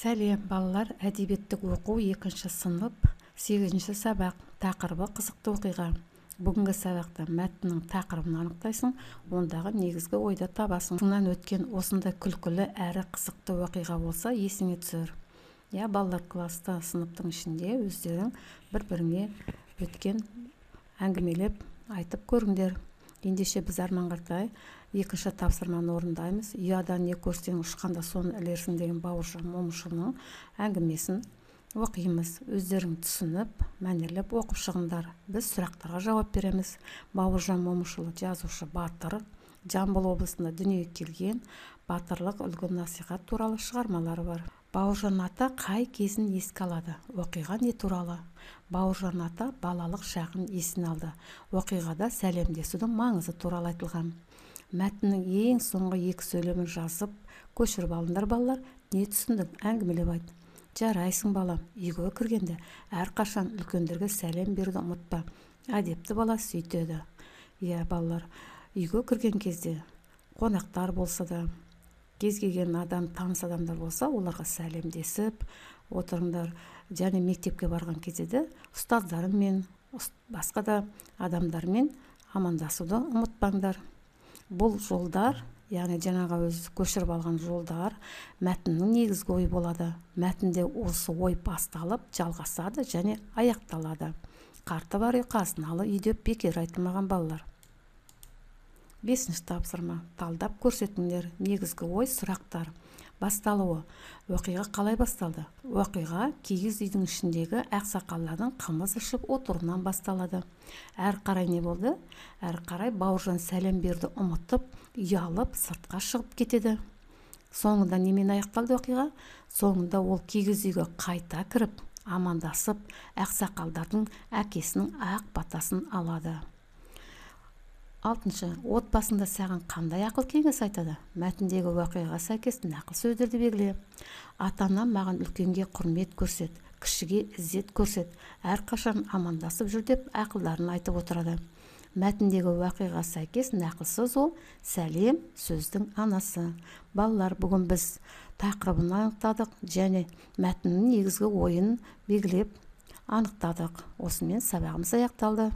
Сәлем балалар, әдебиеттік оқу 2-ші сынып 8-ші сабақ. Тақырыбы қызықты оқиға. Бүгінгі сабақта мәтіннің тақырыбын анықтайсың, ондағы негізгі ойды табасың. Шыңнан өткен осындай күлкілі әрі қызықты оқиға болса есіңе түсір. Балалар класста сыныптың ішінде өздерің бір-біріңе өткен әңгімелеп айтып көріңдер. Ендеше біз Арманқартай 2-ші тапсырманы орындаймыз. Ұядан не көрсең ұшқанда соны ілерсің деген Бауыржан Момышұлының әңгімесін оқимыз. Өздерің түсініп, мәнерлеп оқып шығыңдар. Біз сұрақтарға жауап береміз. Бауыржан Момышұлы жазушы, батыр, Жамбыл облысында дүниеге келген, батырлық үлгі насихат туралы шығармалары бар. Бауыржан ата қай кезін еске алады? Оқиға не туралы? Бауыржан ата балалық шағын есіне алды. Оқиғада сәлемдесудің маңызы туралы айтылған. Мәтіннің ең соңғы 2 сөйлемін жазып көшіріп алыңдар балалар. Не түсіндің? Әңгімелеп айт. Жарайсың балам. Үйге кіргенде әрқашан үлкендерге сәлем беруді ұмытпа. Әдепті бала сөйтеді. Балалар, үйге кірген кезде қонақтар болса да, кез келген адам, таныс адамдар болса, оларға сәлемдесіп отырыңдар. Және мектепке барған кезде де ұстаздарыңмен, басқа да адамдармен амандасуды ұмытпаңдар. Бұл жолдар, яғни жаңағы өз көшіріп алған жолдар мәтіннің негізгі ойы болады. Мәтінде осы ой басталып, жалғасады және аяқталады. Қарты бар үй қазыналы үй деп бекер айтылмаған балалар. 5-ші тапсырма. Талдап көрсетіңдер. Негізгі ой, сұрақтар. Басталуы. Оқиға қалай басталды? Оқиға киіз үйдің ішіндегі ақсақалдардың қымыз ішіп отыруынан басталады. Әрі қарай не болды? Әрі қарай Бауыржан сәлем берді ұмытып, ұялып, сыртқа шығып кетеді. Соңында немен аяқталды оқиға? Соңында ол киіз үйге қайта кіріп, амандасып, ақсақалдардың әкесінің ақ батасын алады. 6-шы. Отбасында саған қандай ақыл кеңес айтады? Мәтіндегі оқиғаға сәйкес нақыл сөздерді белгіле. Ата-ана маған үлкенге құрмет көрсет, кішіге ізет көрсет, әрқашан амандасып жүр деп ақылдарын айтып отырады. Мәтіндегі оқиғаға сәйкес нақылсыз ол сәлем сөздің анасы. Балалар, бүгін біз тақырыбын анықтадық және мәтіннің негізгі ойын белгілеп анықтадық. Осымен сабағымыз аяқталды.